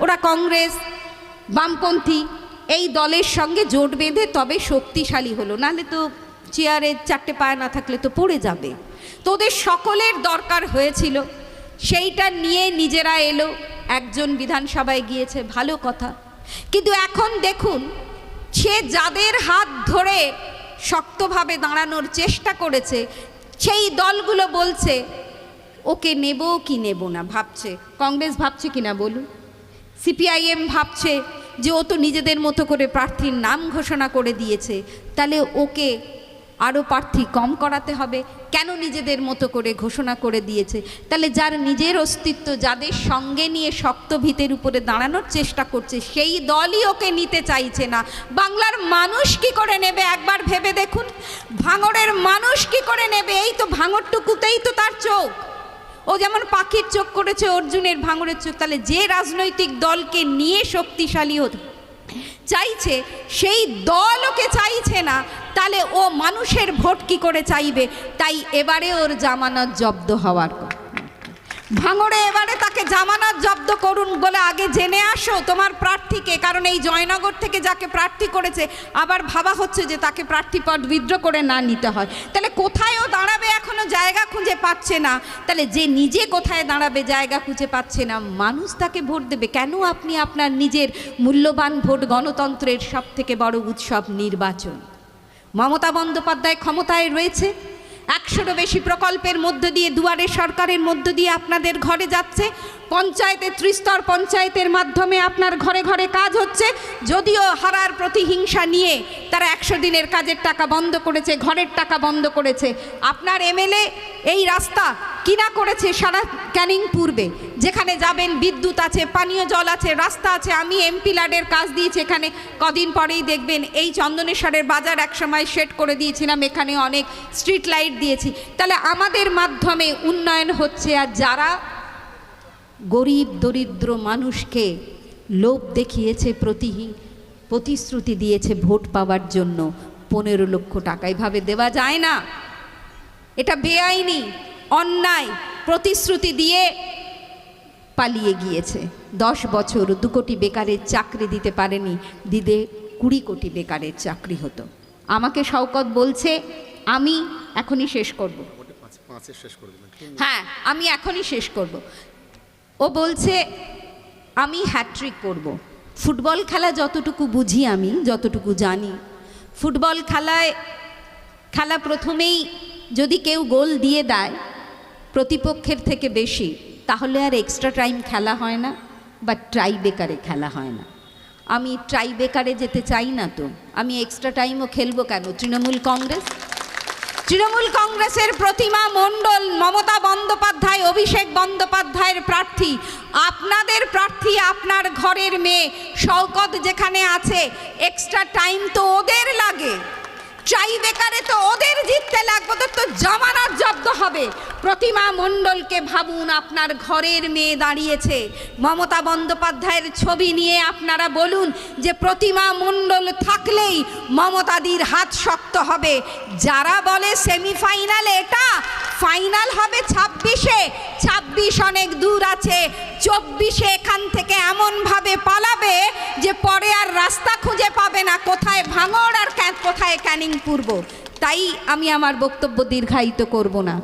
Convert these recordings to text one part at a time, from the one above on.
ওরা কংগ্রেস বামপন্থী এই দলের সঙ্গে জোট বেঁধে তবে শক্তিশালী হলো, নাহলে তো চেয়ারে চারটে পায়ে না থাকলে তো পড়ে যাবে। তো ওদের সকলের দরকার হয়েছিল, সেইটা নিয়ে নিজেরা এলো, একজন বিধানসভায় গিয়েছে, ভালো কথা। কিন্তু এখন দেখুন, সে যাদের হাত ধরে শক্তভাবে দাঁড়ানোর চেষ্টা করেছে সেই দলগুলো বলছে ওকে নেব কি নেব না, ভাবছে। কংগ্রেস ভাবছে কিনা বলুন, সিপিআইএম ভাবছে যে ও তো নিজেদের মতো করে প্রার্থীর নাম ঘোষণা করে দিয়েছে, তাহলে ওকে আরও প্রার্থী কম করাতে হবে। কেন নিজেদের মতো করে ঘোষণা করে দিয়েছে? তাহলে যার নিজের অস্তিত্ব, যাদের সঙ্গে নিয়ে শক্ত ভিতের উপরে দাঁড়ানোর চেষ্টা করছে, সেই দলই ওকে নিতে চাইছে না। বাংলার মানুষ কি করে নেবে একবার ভেবে দেখুন, ভাঙড়ের মানুষ কি করে নেবে? এই তো ভাঙড়টুকুতেই তো তার চোখ, ও যেমন পাখির চোখ করেছে অর্জুনের ভাঙড়ের চোখ। তাহলে যে রাজনৈতিক দলকে নিয়ে শক্তিশালী হতে চাইছে সেই দল ওকে চাইছে না, তাহলে ও মানুষের ভোট কি করে চাইবে? তাই এবারে ওর জামানত জব্দ হওয়ার কথা। ভাঙড়ে এবারে তাকে জামানত জব্দ করুন বলে আগে জেনে আসো তোমার প্রার্থীকে, কারণ এই জয়নগর থেকে যাকে প্রার্থী করেছে আবার ভাবা হচ্ছে যে তাকে প্রার্থীপদ উইথড্র করে না নিতে হয়। তাহলে কোথায় ও দাঁড়াবে এখনো জায়গা খুঁজে পাচ্ছে না। তাহলে যে নিজে কোথায় দাঁড়াবে জায়গা খুঁজে পাচ্ছে না, মানুষ তাকে ভোট দেবে কেন? আপনি আপনার নিজের মূল্যবান ভোট, গণতন্ত্রের সব থেকে বড় উৎসব নির্বাচন। মমতা বন্দ্যোপাধ্যায় ক্ষমতায় রয়েছে, 100-রও বেশি প্রকল্পের মধ্য দিয়ে, দুয়ারে সরকারের মধ্য দিয়ে আপনাদের ঘরে যাচ্ছে, পঞ্চায়েতে ত্রিস্তর পঞ্চায়েতের মাধ্যমে আপনার ঘরে ঘরে কাজ হচ্ছে। যদিও হারার প্রতিহিংসা নিয়ে তারা 100 দিনের কাজের টাকা বন্ধ করেছে, ঘরের টাকা বন্ধ করেছে। আপনার এমএলএ এই রাস্তা কিনা করেছে সারা ক্যানিং পূর্বে, যেখানে যাবেন বিদ্যুৎ আছে, পানীয় জল আছে, রাস্তা আছে। আমি এমপি ল্যাডের কাজ দিয়েছি এখানে, কদিন পরেই দেখবেন এই চন্দনেশ্বরের বাজার একসময় সেট করে দিয়েছিলাম, এখানে অনেক স্ট্রিট লাইট দিয়েছি। তাহলে আমাদের মাধ্যমে উন্নয়ন হচ্ছে। আর যারা গরিব দরিদ্র মানুষকে লোভ দেখিয়েছে, প্রতিশ্রুতি দিয়েছে ভোট পাওয়ার জন্য 15 লক্ষ টাকা, এভাবে দেওয়া যায় না, এটা বেআইনি, অন্যায়। প্রতিশ্রুতি দিয়ে পালিয়ে গিয়েছে। 10 বছর 2 কোটি বেকারের চাকরি দিতে পারেনি, দিদে 20 কোটি বেকারের চাকরি হতো। আমাকে শওকত বলছে আমি এখনই শেষ করব, হ্যাঁ আমি এখনই শেষ করব। ও বলছে আমি হ্যাট্রিক করব। ফুটবল খেলা যতটুকু বুঝি, আমি যতটুকু জানি, ফুটবল খেলা প্রথমেই যদি কেউ গোল দিয়ে দেয় প্রতিপক্ষের থেকে বেশি, তাহলে আর এক্সট্রা টাইম খেলা হয় না বা ট্রাই বেকারে খেলা হয় না। আমি ট্রাই বেকারে যেতে চাই না, তো আমি এক্সট্রা টাইমও খেলবো কেন? তৃণমূল কংগ্রেসের প্রতিমা মণ্ডল, মমতা বন্দ্যোপাধ্যায়, অভিষেক বন্দ্যোপাধ্যায়ের প্রার্থী, আপনাদের প্রার্থী, আপনার ঘরের মেয়ে শওকত যেখানে আছে, এক্সট্রা টাইম তো ওদের লাগে, ট্রাই বেকারে তো ওদের জিততে লাগবে, ওদের তো জামানত জব্দ হবে। প্রতিমা মণ্ডলকে ভাবুন, আপনার ঘরের মেয়ে দাঁড়িয়েছে, মমতা বন্দ্যোপাধ্যায়ের ছবি নিয়ে আপনারা বলুন যে প্রতিমা মণ্ডল থাকলেই মমতাদির হাত শক্ত হবে। যারা বলে সেমিফাইনালে, এটা ফাইনাল হবে 26-এ, 26 অনেক দূর আছে, 24-এ এখান থেকে এমনভাবে পালাবে যে পরে আর রাস্তা খুঁজে পাবে না, কোথায় ভাঙড় আর কোথায় ক্যানিং পূর্ব। তাই আমি আমার বক্তব্য দীর্ঘায়িত করব না।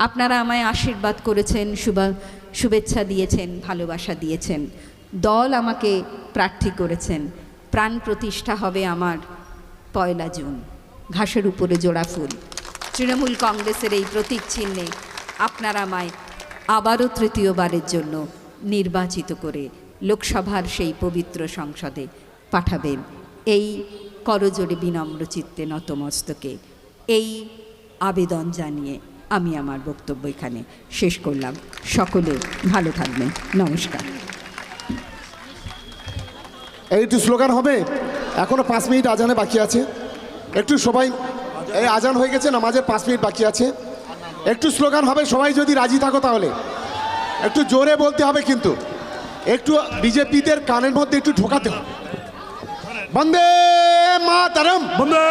আপনারা আমায় আশীর্বাদ করেছেন, শুভেচ্ছা দিয়েছেন, ভালোবাসা দিয়েছেন, দল আমাকে প্রার্থী করেছেন। প্রাণ প্রতিষ্ঠা হবে আমার 1 জুন, ঘাসের উপরে জোড়া ফুল। তৃণমূল কংগ্রেসের এই প্রতীক চিহ্নে আপনারা আমায় আবারও 3য়বারের জন্য নির্বাচিত করে লোকসভার সেই পবিত্র সংসদে পাঠাবেন। এই করজোড়ে বিনম্র চিত্তে নতমস্তকে এই আবেদন জানিয়ে আমি আমার বক্তব্য এখানে শেষ করলাম। সকলে ভালো থাকবেন, নমস্কার। একটু স্লোগান হবে, এখনো 5 মিনিট আজানে বাকি আছে, একটু সবাই, এই আজান হয়ে গেছে, নামাজের 5 মিনিট বাকি আছে, একটু স্লোগান হবে, সবাই যদি রাজি থাকো তাহলে একটু জোরে বলতে হবে, কিন্তু একটু বিজেপিদের কানের মধ্যে একটু ঢোকাতে হবে। বন্দে মাতরম, বন্দে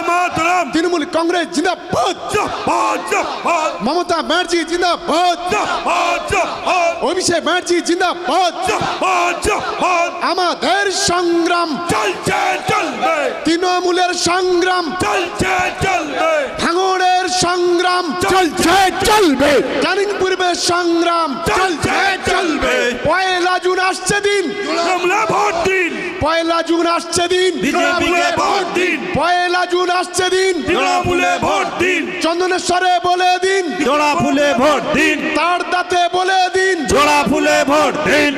মাতরম, তৃণমূল কংগ্রেস জিন্দাবাদ, জিন্দাবাদ, জিন্দাবাদ, মমতা ব্যানার্জি জিন্দাবাদ, জিন্দাবাদ, জিন্দাবাদ, অভিষেক ব্যানার্জি জিন্দাবাদ। জিন্দাবাদ, জিন্দাবাদ, আমাদের সংগ্রাম চলছে চলবে, তৃণমূলের সংগ্রাম, চলছে চলবে, ভাঙড়ের সংগ্রাম, চলছে চলবে, ক্যানিং পূর্বের সংগ্রাম, চলছে চলবে, পয়লা জুন আসছে দিন, তৃণমূলে ভোট দিন, পয়লা জুন আসছে দিন, তৃণমূলে ভোট দিন, পয়লা জুন আসছে দিন, তৃণমূলে ভোট দিন, চন্দনেশ্বরে বলে দিন, জোড়া ফুলে ভোট দিন, তার দাঁতে বলে দিন, জোড়া ফুলে ভোট দিন,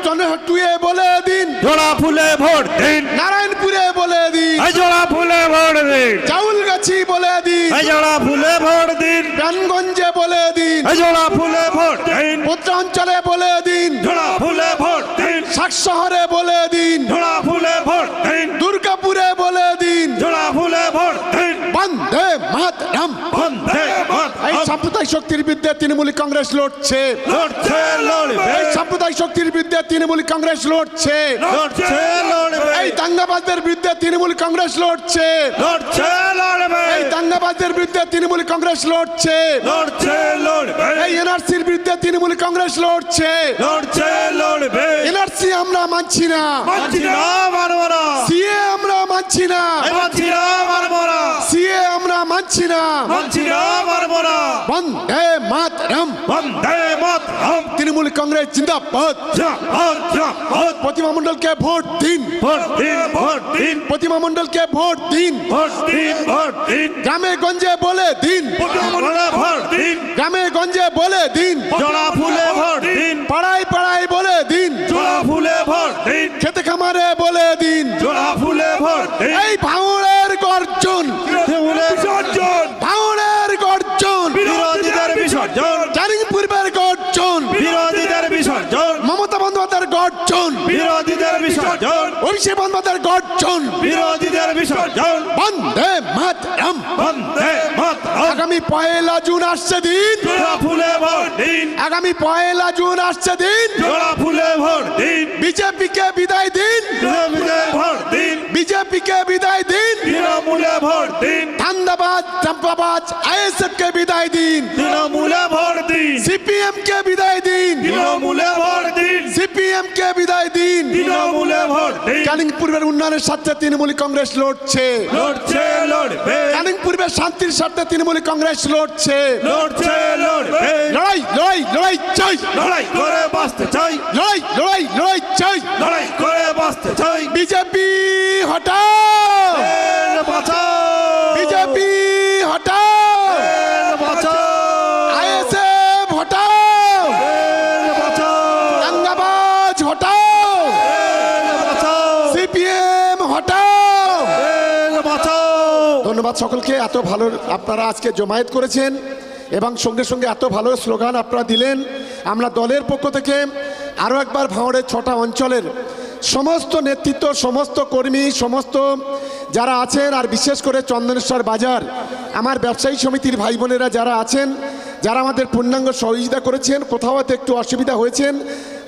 চন্দ্রটুয়ে বলে দিন, জোড়া ফুলে ভোট দিন, নারায়ণপুরে বলে দিন, এই জোড়া ফুলে ভোট দিন, চাউলগাছি বলে দিন, এই জোড়া ফুলে ভোট দিন, প্রাণগঞ্জে বলে দিন, এই জোড়া ফুলে ভোট দিন, উত্তরাঞ্চলে বলে দিন, জোড়া ফুলে ভোট দিন, শাক শহরে বলে দিন, জোড়া ফুলে ভোট দিন, দুর্গাপুরে বলে দিন, জোড়া ফুলে ভোট দিন, বন্দে মাতরম। বন্দে এই মাতরম, সাম্প্রদায়িক শক্তির বিরুদ্ধে তৃণমূল কংগ্রেস লড়ছে, লড়ছে লড়বে, এই সাম্প্রদায়িক শক্তির বিরুদ্ধে তৃণমূল কংগ্রেস লড়ছে, লড়ছে লড়বে, এই দাঙ্গাবাজদের বিরুদ্ধে তৃণমূল কংগ্রেস লড়ছে, লড়ছে লড়বে, এই দাঙ্গাবাজদের বিরুদ্ধে তৃণমূল কংগ্রেস লড়ছে, লড়ছে লড়বে, এই এনআরসির বিরুদ্ধে তৃণমূল কংগ্রেস লড়ছে। লড়ছে লড়বে, এনআরসি আমরা মানছি না, মানছি না মানব না, সিএ আমরা মানছি না, মানছি না মানব না, সিএ আমরা মানছি না। মানছি না মানব না, বন্দে মাতরম, বন্দে মাতরম, তৃণমূল কংগ্রেস জিন্দাবাদ। জিন্দাবাদ, জিন্দাবাদ, প্রতিমা মণ্ডলকে ভোট দিন, ভোট দিন, ভোট দিন, প্রতিমা মণ্ডলকে ভোট দিন, ভোট দিন, ভোট দিন, গ্রামে গঞ্জে বলে দিন, তৃণমূলে ভোট দিন, গ্রামে গঞ্জে বলে দিন, জোড়া ফুলে ভোট দিন, পাড়ায় পাড়ায় বলে দিন, জোড়া ফুলে ভোট দিন, খেতে খামারে বলে দিন। জোড়া ফুলে ভোট দিন, এই ভাঙড়ের গর্জন, তৃণমূলে বিসর্জন, ভাঙড়ের গর্জন, বিরোধীদের বিসর্জন, ক্যানিং পূর্বের গর্জন, বিরোধীদের বিসর্জন, মমতা বন্দ্যোপাধ্যায়ের গর্জন, বিরোধীদের বিসর্জন, অভিষেক বন্দ্যোপাধ্যায়ের গর্জন। বিরোধীদের বিসর্জন, বন্দে মাতরম। বন্দে মাতরম, আগামী পয়লা জুন আসছে দিন, জোড়া ফুলে ভোট দিন, আগামী পয়লা জুন আসছে দিন, জোড়া ফুলে ভোট দিন, বিজেপিকে বিদায় দিন, তৃণমূলে ভোট দিন, বিজেপিকে বিদায় দিন, তৃণমূলে ভোট দিন, ধান্দাবাজ চাম্পাবাজ আইএসএফ কে বিদায় দিন, তৃণমূলে ভোট দিন, সিপিএম কে বিদায় দিন, তৃণমূলে ভোট দিন, সিপিএম কে বিদায় দিন। তৃণমূলে ভোট দিন, ক্যানিং পূর্বের উন্নয়নের স্বার্থে তৃণমূল কংগ্রেস লড়ছে, লড়ছে লড়বে, ক্যানিং পূর্বের শান্তির স্বার্থে তৃণমূল কংগ্রেস লড়ছে। লড়ছে লড়বে, লড়াই লড়াই লড়াই চাই, লড়াই করে বাঁচতে চাই, লড়াই লড়াই লড়াই চাই। লড়াই করে বাঁচতে চাই, বিজেপি হটাও, দেশ বাঁচাও, বিজেপি হটাও, দেশ বাঁচাও, আইএসএফ হটাও, দেশ বাঁচাও, দাঙ্গাবাজ হটাও, দেশ বাঁচাও, সিপিএম হটাও। দেশ বাঁচাও। ধন্যবাদ সকলকে, এত ভালো আপনারা আজকে জমায়েত করেছেন এবং সঙ্গে সঙ্গে এত ভালো স্লোগান আপনারা দিলেন। আমরা দলের পক্ষ থেকে আরও একবার ভাঙড়ের 6টা অঞ্চলের সমস্ত নেতৃত্ব, সমস্ত কর্মী, সমস্ত যারা আছেন, আর বিশেষ করে চন্দনেশ্বর বাজার আমার ব্যবসায়ী সমিতির ভাই বোনেরা যারা আছেন, যারা আমাদের পূর্ণাঙ্গ সহযোগিতা করেছেন, কোথাও হয়তো একটু অসুবিধা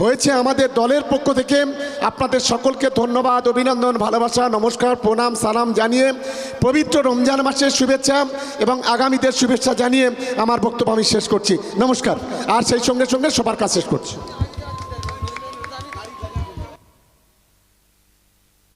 হয়েছে আমাদের দলের পক্ষ থেকে আপনাদের সকলকে ধন্যবাদ, অভিনন্দন, ভালোবাসা, নমস্কার, প্রণাম, সালাম জানিয়ে পবিত্র রমজান মাসের শুভেচ্ছা এবং আগামীদের শুভেচ্ছা জানিয়ে আমার বক্তব্য আমি শেষ করছি। নমস্কার। আর সেই সঙ্গে সঙ্গে সবার কাজ শেষ করছি।